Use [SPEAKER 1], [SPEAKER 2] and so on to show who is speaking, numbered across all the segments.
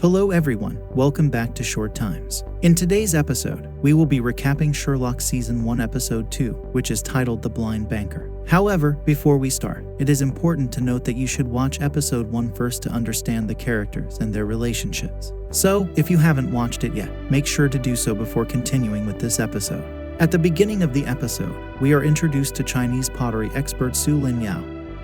[SPEAKER 1] Hello everyone, welcome back to Short Times. In today's episode, we will be recapping Sherlock Season 1 Episode 2, which is titled The Blind Banker. However, before we start, it is important to note that you should watch Episode 1 first to understand the characters and their relationships. So, if you haven't watched it yet, make sure to do so before continuing with this episode. At the beginning of the episode, we are introduced to Chinese pottery expert Su Lin Yao,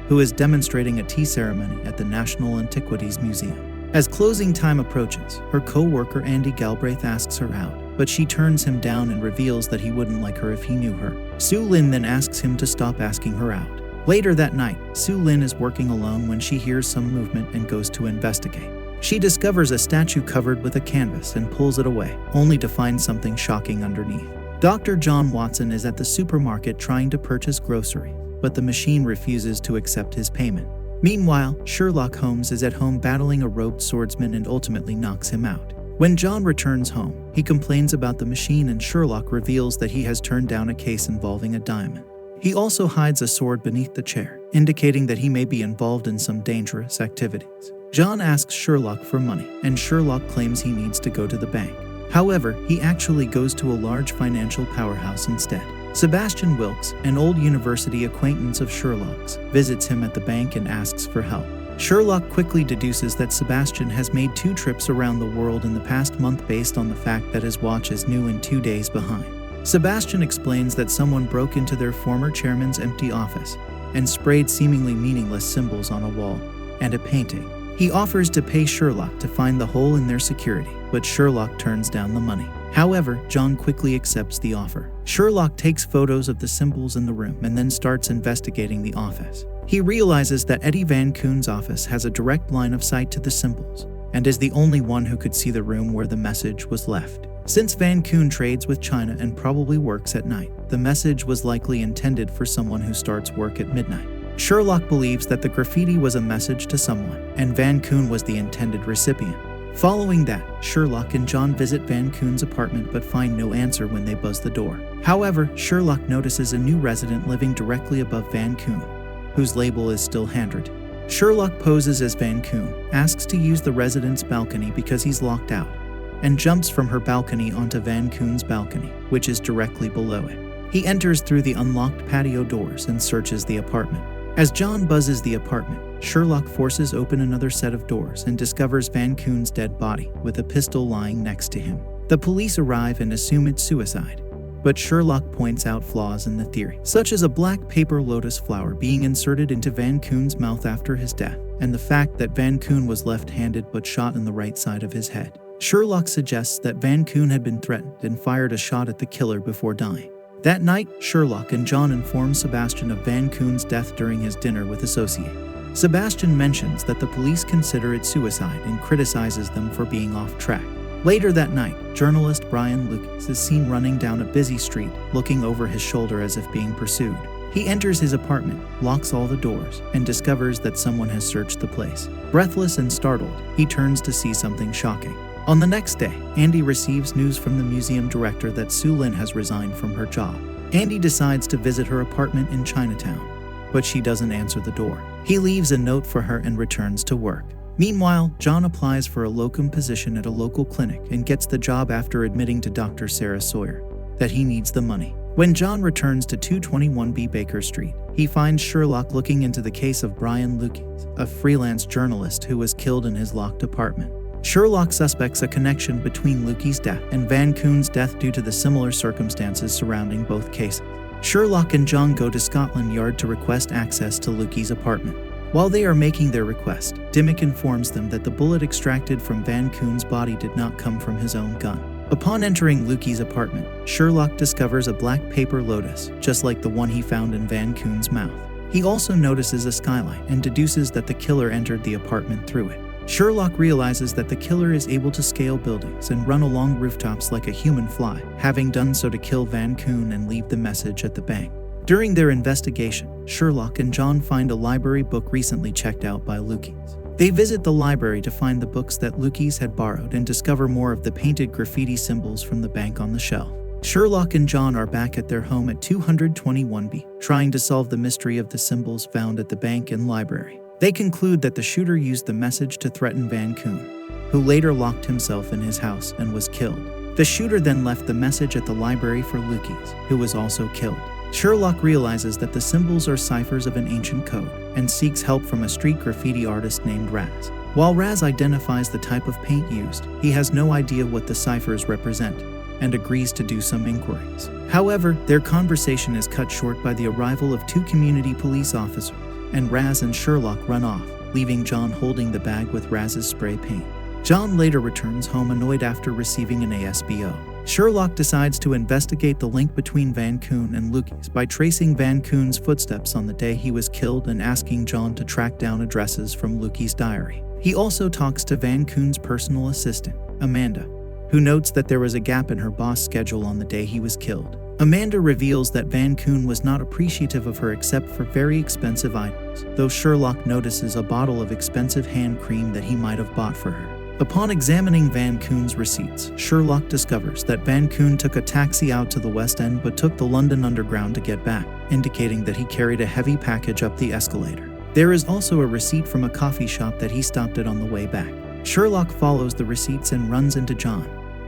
[SPEAKER 1] who is demonstrating a tea ceremony at the National Antiquities Museum. As closing time approaches, her co-worker Andy Galbraith asks her out, but she turns him down and reveals that he wouldn't like her if he knew her. Su Lin then asks him to stop asking her out. Later that night, Su Lin is working alone when she hears some movement and goes to investigate. She discovers a statue covered with a canvas and pulls it away, only to find something shocking underneath. Dr. John Watson is at the supermarket trying to purchase grocery, but the machine refuses to accept his payment. Meanwhile, Sherlock Holmes is at home battling a robed swordsman and ultimately knocks him out. When John returns home, he complains about the machine and Sherlock reveals that he has turned down a case involving a diamond. He also hides a sword beneath the chair, indicating that he may be involved in some dangerous activities. John asks Sherlock for money, and Sherlock claims he needs to go to the bank. However, he actually goes to a large financial powerhouse instead. Sebastian Wilkes, an old university acquaintance of Sherlock's, visits him at the bank and asks for help. Sherlock quickly deduces that Sebastian has made 2 trips around the world in the past month based on the fact that his watch is new and 2 days behind. Sebastian explains that someone broke into their former chairman's empty office and sprayed seemingly meaningless symbols on a wall and a painting. He offers to pay Sherlock to find the hole in their security, but Sherlock turns down the money. However, John quickly accepts the offer. Sherlock takes photos of the symbols in the room and then starts investigating the office. He realizes that Eddie Van Koon's office has a direct line of sight to the symbols and is the only one who could see the room where the message was left. Since Van Koon trades with China and probably works at night, the message was likely intended for someone who starts work at midnight. Sherlock believes that the graffiti was a message to someone, and Van Koon was the intended recipient. Following that, Sherlock and John visit Van Koon's apartment but find no answer when they buzz the door. However, Sherlock notices a new resident living directly above Van Koon, whose label is still handwritten. Sherlock poses as Van Koon, asks to use the resident's balcony because he's locked out, and jumps from her balcony onto Van Koon's balcony, which is directly below it. He enters through the unlocked patio doors and searches the apartment. As John buzzes the apartment, Sherlock forces open another set of doors and discovers Van Koon's dead body with a pistol lying next to him. The police arrive and assume it's suicide, but Sherlock points out flaws in the theory, such as a black paper lotus flower being inserted into Van Koon's mouth after his death, and the fact that Van Koon was left-handed but shot in the right side of his head. Sherlock suggests that Van Koon had been threatened and fired a shot at the killer before dying. That night, Sherlock and John inform Sebastian of Van Koon's death during his dinner with associates. Sebastian mentions that the police consider it suicide and criticizes them for being off track. Later that night, journalist Brian Lucas is seen running down a busy street, looking over his shoulder as if being pursued. He enters his apartment, locks all the doors, and discovers that someone has searched the place. Breathless and startled, he turns to see something shocking. On the next day, Andy receives news from the museum director that Su Lin has resigned from her job. Andy decides to visit her apartment in Chinatown, but she doesn't answer the door. He leaves a note for her and returns to work. Meanwhile, John applies for a locum position at a local clinic and gets the job after admitting to Dr. Sarah Sawyer that he needs the money. When John returns to 221B Baker Street, he finds Sherlock looking into the case of Brian Lucas, a freelance journalist who was killed in his locked apartment. Sherlock suspects a connection between Lucas' death and Van Koon's death due to the similar circumstances surrounding both cases. Sherlock and John go to Scotland Yard to request access to Lucas' apartment. While they are making their request, Dimmick informs them that the bullet extracted from Van Koon's body did not come from his own gun. Upon entering Lucas' apartment, Sherlock discovers a black paper lotus, just like the one he found in Van Koon's mouth. He also notices a skylight and deduces that the killer entered the apartment through it. Sherlock realizes that the killer is able to scale buildings and run along rooftops like a human fly, having done so to kill Van Koon and leave the message at the bank. During their investigation, Sherlock and John find a library book recently checked out by Lucas. They visit the library to find the books that Lucas had borrowed and discover more of the painted graffiti symbols from the bank on the shelf. Sherlock and John are back at their home at 221B, trying to solve the mystery of the symbols found at the bank and library. They conclude that the shooter used the message to threaten Van Koon, who later locked himself in his house and was killed. The shooter then left the message at the library for Lukis, who was also killed. Sherlock realizes that the symbols are ciphers of an ancient code and seeks help from a street graffiti artist named Raz. While Raz identifies the type of paint used, he has no idea what the ciphers represent and agrees to do some inquiries. However, their conversation is cut short by the arrival of 2 community police officers, and Raz and Sherlock run off, leaving John holding the bag with Raz's spray paint. John later returns home annoyed after receiving an ASBO. Sherlock decides to investigate the link between Van Koon and Lukis by tracing Van Koon's footsteps on the day he was killed and asking John to track down addresses from Lukis' diary. He also talks to Van Koon's personal assistant, Amanda, who notes that there was a gap in her boss' schedule on the day he was killed. Amanda reveals that Van Koon was not appreciative of her except for very expensive items, though Sherlock notices a bottle of expensive hand cream that he might have bought for her. Upon examining Van Koon's receipts, Sherlock discovers that Van Koon took a taxi out to the West End but took the London Underground to get back, indicating that he carried a heavy package up the escalator. There is also a receipt from a coffee shop that he stopped at on the way back. Sherlock follows the receipts and runs into John,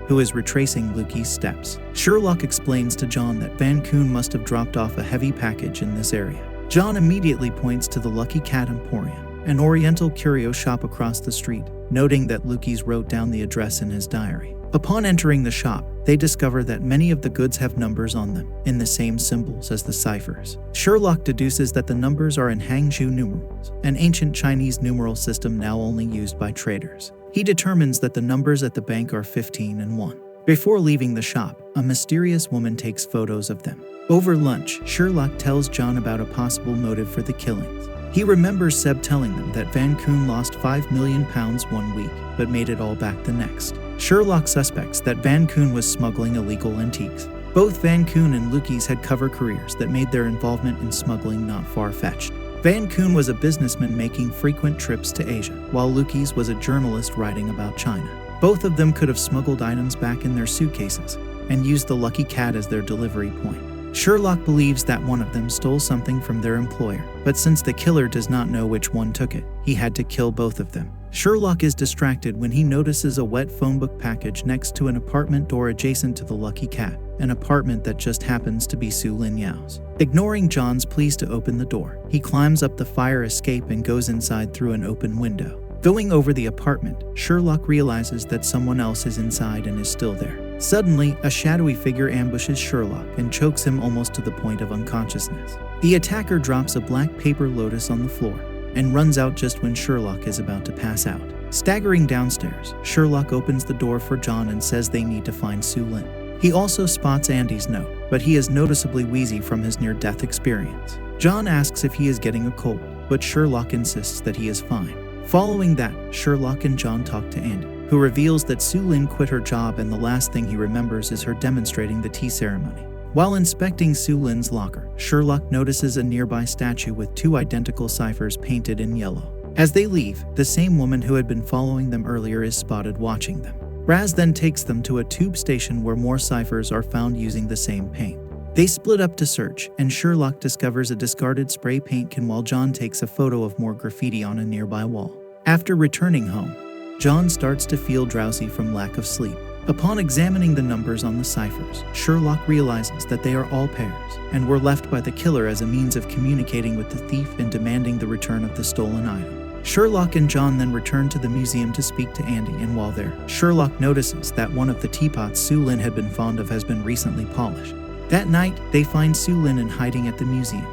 [SPEAKER 1] who is retracing Lukis' steps. Sherlock explains to John that Van Koon must have dropped off a heavy package in this area. John immediately points to the Lucky Cat Emporium, an oriental curio shop across the street, noting that Lukis wrote down the address in his diary. Upon entering the shop, they discover that many of the goods have numbers on them, in the same symbols as the ciphers. Sherlock deduces that the numbers are in Hangzhou numerals, an ancient Chinese numeral system now only used by traders. He determines that the numbers at the bank are 15 and 1. Before leaving the shop, a mysterious woman takes photos of them. Over lunch, Sherlock tells John about a possible motive for the killings. He remembers Seb telling them that Van Koon lost £5 million one week, but made it all back the next. Sherlock suspects that Van Koon was smuggling illegal antiques. Both Van Koon and Lukis had cover careers that made their involvement in smuggling not far-fetched. Van Koon was a businessman making frequent trips to Asia, while Lukis was a journalist writing about China. Both of them could have smuggled items back in their suitcases and used the Lucky Cat as their delivery point. Sherlock believes that one of them stole something from their employer, but since the killer does not know which one took it, he had to kill both of them. Sherlock is distracted when he notices a wet phone book package next to an apartment door adjacent to the Lucky Cat, an apartment that just happens to be Su Lin Yao's. Ignoring John's pleas to open the door, he climbs up the fire escape and goes inside through an open window. Going over the apartment, Sherlock realizes that someone else is inside and is still there. Suddenly, a shadowy figure ambushes Sherlock and chokes him almost to the point of unconsciousness. The attacker drops a black paper lotus on the floor and runs out just when Sherlock is about to pass out. Staggering downstairs, Sherlock opens the door for John and says they need to find Su Lin. He also spots Andy's note, but he is noticeably wheezy from his near-death experience. John asks if he is getting a cold, but Sherlock insists that he is fine. Following that, Sherlock and John talk to Andy, who reveals that Su Lin quit her job and the last thing he remembers is her demonstrating the tea ceremony. While inspecting Su Lin's locker, Sherlock notices a nearby statue with 2 identical ciphers painted in yellow. As they leave, the same woman who had been following them earlier is spotted watching them. Raz then takes them to a tube station where more ciphers are found using the same paint. They split up to search, and Sherlock discovers a discarded spray paint can while John takes a photo of more graffiti on a nearby wall. After returning home, John starts to feel drowsy from lack of sleep. Upon examining the numbers on the ciphers, Sherlock realizes that they are all pairs and were left by the killer as a means of communicating with the thief and demanding the return of the stolen item. Sherlock and John then return to the museum to speak to Andy, and while there, Sherlock notices that one of the teapots Su Lin had been fond of has been recently polished. That night, they find Su Lin in hiding at the museum,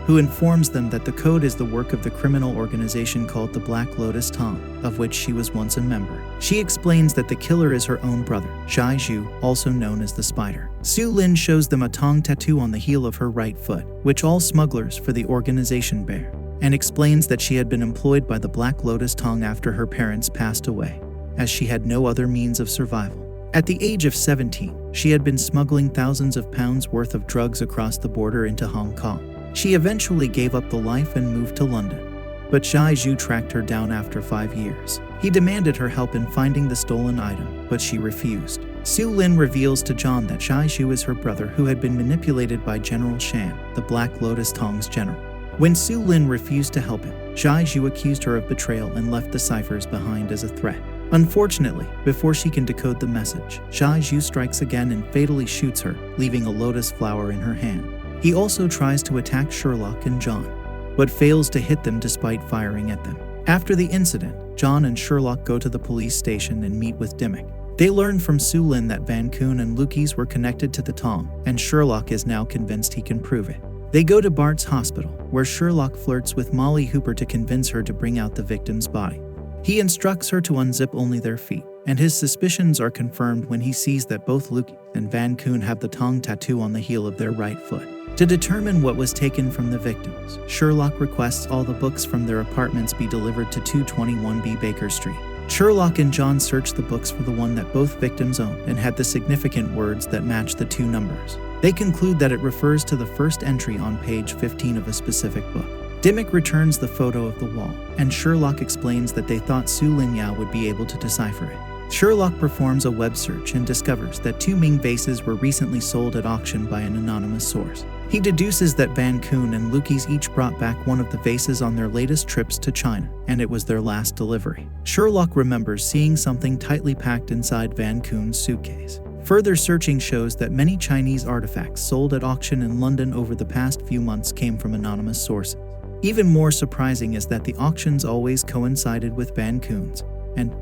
[SPEAKER 1] who informs them that the code is the work of the criminal organization called the Black Lotus Tong, of which she was once a member. She explains that the killer is her own brother, Zhai Zhu, also known as the Spider. Su Lin shows them a Tong tattoo on the heel of her right foot, which all smugglers for the organization bear, and explains that she had been employed by the Black Lotus Tong after her parents passed away, as she had no other means of survival. At the age of 17, she had been smuggling thousands of pounds worth of drugs across the border into Hong Kong. She eventually gave up the life and moved to London, but Zhai Zhu tracked her down after 5 years. He demanded her help in finding the stolen item, but she refused. Su Lin reveals to John that Zhai Zhu is her brother who had been manipulated by General Shan, the Black Lotus Tong's general. When Su Lin refused to help him, Zhai Zhu accused her of betrayal and left the ciphers behind as a threat. Unfortunately, before she can decode the message, Zhai Zhu strikes again and fatally shoots her, leaving a lotus flower in her hand. He also tries to attack Sherlock and John, but fails to hit them despite firing at them. After the incident, John and Sherlock go to the police station and meet with Dimmock. They learn from Su Lin that Van Koon and Lukis were connected to the Tong, and Sherlock is now convinced he can prove it. They go to Bart's hospital, where Sherlock flirts with Molly Hooper to convince her to bring out the victim's body. He instructs her to unzip only their feet, and his suspicions are confirmed when he sees that both Lukis and Van Koon have the Tong tattoo on the heel of their right foot. To determine what was taken from the victims, Sherlock requests all the books from their apartments be delivered to 221B Baker Street. Sherlock and John search the books for the one that both victims owned and had the significant words that match the two numbers. They conclude that it refers to the first entry on page 15 of a specific book. Dimmock returns the photo of the wall, and Sherlock explains that they thought Su Lin Yao would be able to decipher it. Sherlock performs a web search and discovers that 2 Ming vases were recently sold at auction by an anonymous source. He deduces that Van Koon and Lukis each brought back one of the vases on their latest trips to China, and it was their last delivery. Sherlock remembers seeing something tightly packed inside Van Koon's suitcase. Further searching shows that many Chinese artifacts sold at auction in London over the past few months came from anonymous sources. Even more surprising is that the auctions always coincided with Van Koon's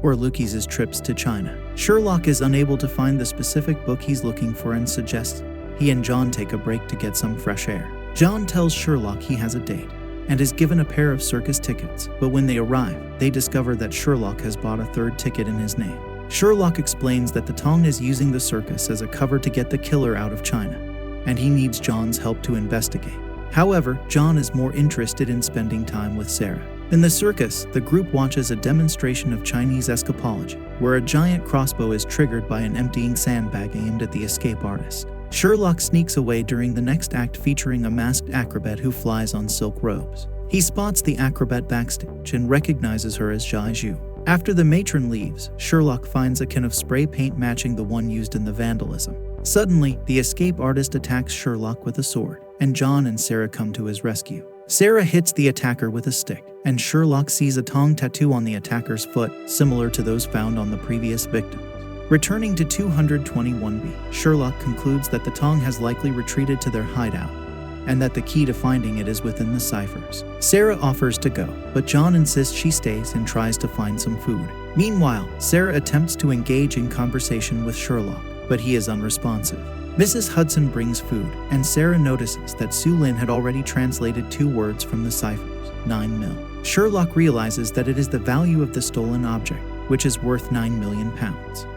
[SPEAKER 1] or Lukis' trips to China. Sherlock is unable to find the specific book he's looking for and suggests he and John take a break to get some fresh air. John tells Sherlock he has a date and is given a pair of circus tickets, but when they arrive, they discover that Sherlock has bought a third ticket in his name. Sherlock explains that the Tong is using the circus as a cover to get the killer out of China, and he needs John's help to investigate. However, John is more interested in spending time with Sarah. In the circus, the group watches a demonstration of Chinese escapology, where a giant crossbow is triggered by an emptying sandbag aimed at the escape artist. Sherlock sneaks away during the next act featuring a masked acrobat who flies on silk robes. He spots the acrobat backstage and recognizes her as Zhai Zhu. After the matron leaves, Sherlock finds a can of spray paint matching the one used in the vandalism. Suddenly, the escape artist attacks Sherlock with a sword, and John and Sarah come to his rescue. Sarah hits the attacker with a stick, and Sherlock sees a Tong tattoo on the attacker's foot, similar to those found on the previous victim. Returning to 221B, Sherlock concludes that the Tong has likely retreated to their hideout, and that the key to finding it is within the ciphers. Sarah offers to go, but John insists she stays and tries to find some food. Meanwhile, Sarah attempts to engage in conversation with Sherlock, but he is unresponsive. Mrs. Hudson brings food, and Sarah notices that Su Lin had already translated 2 words from the ciphers, 9 mil. Sherlock realizes that it is the value of the stolen object, which is worth £9 million.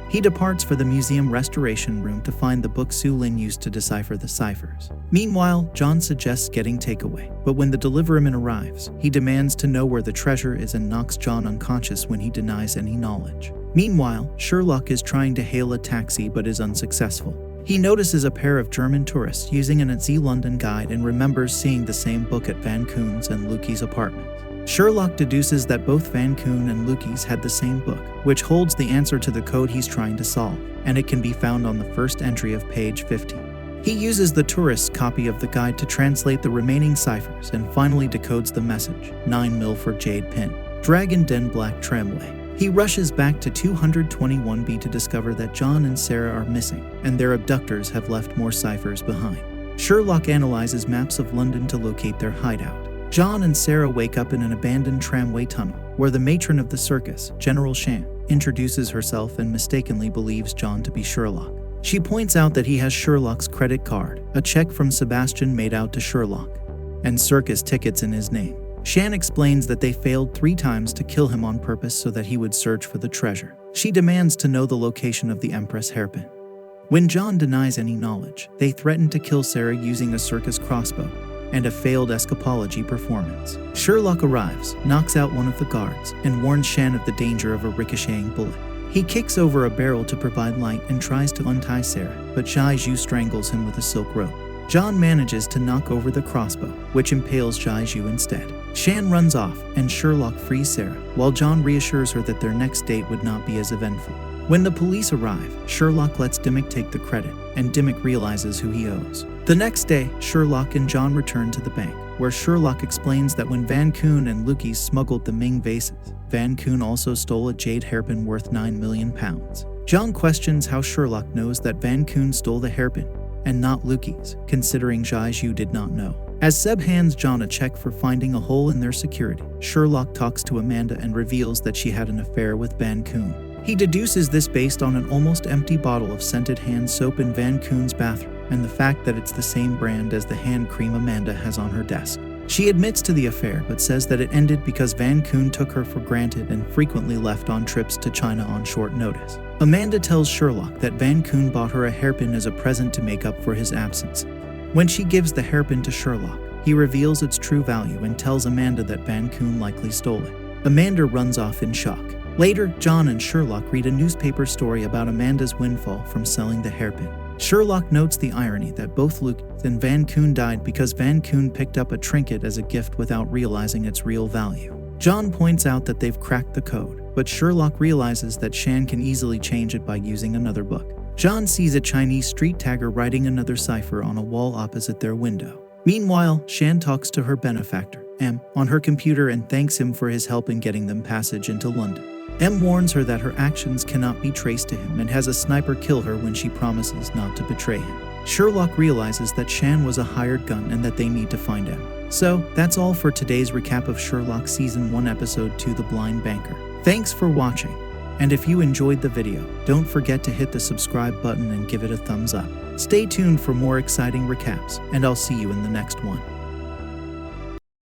[SPEAKER 1] He departs for the museum restoration room to find the book Su Lin used to decipher the ciphers. Meanwhile, John suggests getting takeaway, but when the deliverman arrives, he demands to know where the treasure is and knocks John unconscious when he denies any knowledge. Meanwhile, Sherlock is trying to hail a taxi but is unsuccessful. He notices a pair of German tourists using an AZ London guide and remembers seeing the same book at Van Koon's and Lukis' apartments. Sherlock deduces that both Van Koon and Lukis had the same book, which holds the answer to the code he's trying to solve, and it can be found on the first entry of page 50. He uses the tourist's copy of the guide to translate the remaining ciphers and finally decodes the message, 9 mil for Jade Pin, Dragon Den Black Tramway. He rushes back to 221B to discover that John and Sarah are missing, and their abductors have left more ciphers behind. Sherlock analyzes maps of London to locate their hideout. John and Sarah wake up in an abandoned tramway tunnel, where the matron of the circus, General Shan, introduces herself and mistakenly believes John to be Sherlock. She points out that he has Sherlock's credit card, a check from Sebastian made out to Sherlock, and circus tickets in his name. Shan explains that they failed 3 times to kill him on purpose so that he would search for the treasure. She demands to know the location of the Empress hairpin. When John denies any knowledge, they threaten to kill Sarah using a circus crossbow and a failed escapology performance. Sherlock arrives, knocks out one of the guards, and warns Shan of the danger of a ricocheting bullet. He kicks over a barrel to provide light and tries to untie Sarah, but Zhai Zhu strangles him with a silk rope. John manages to knock over the crossbow, which impales Zhai Zhu instead. Shan runs off, and Sherlock frees Sarah, while John reassures her that their next date would not be as eventful. When the police arrive, Sherlock lets Dimmock take the credit, and Dimmock realizes who he owes. The next day, Sherlock and John return to the bank, where Sherlock explains that when Van Koon and Lukis smuggled the Ming vases, Van Koon also stole a jade hairpin worth £9 million. John questions how Sherlock knows that Van Koon stole the hairpin and not Lukey's, considering Zhu did not know. As Seb hands John a check for finding a hole in their security, Sherlock talks to Amanda and reveals that she had an affair with Van Koon. He deduces this based on an almost empty bottle of scented hand soap in Van Koon's bathroom and the fact that it's the same brand as the hand cream Amanda has on her desk. She admits to the affair but says that it ended because Van Koon took her for granted and frequently left on trips to China on short notice. Amanda tells Sherlock that Van Koon bought her a hairpin as a present to make up for his absence. When she gives the hairpin to Sherlock, he reveals its true value and tells Amanda that Van Koon likely stole it. Amanda runs off in shock. Later, John and Sherlock read a newspaper story about Amanda's windfall from selling the hairpin. Sherlock notes the irony that both Luke and Van Koon died because Van Koon picked up a trinket as a gift without realizing its real value. John points out that they've cracked the code, but Sherlock realizes that Shan can easily change it by using another book. John sees a Chinese street tagger writing another cipher on a wall opposite their window. Meanwhile, Shan talks to her benefactor, M, on her computer and thanks him for his help in getting them passage into London. M warns her that her actions cannot be traced to him and has a sniper kill her when she promises not to betray him. Sherlock realizes that Shan was a hired gun and that they need to find M. So, that's all for today's recap of Sherlock Season 1 Episode 2 The Blind Banker. Thanks for watching. And if you enjoyed the video, don't forget to hit the subscribe button and give it a thumbs up. Stay tuned for more exciting recaps, and I'll see you in the next one.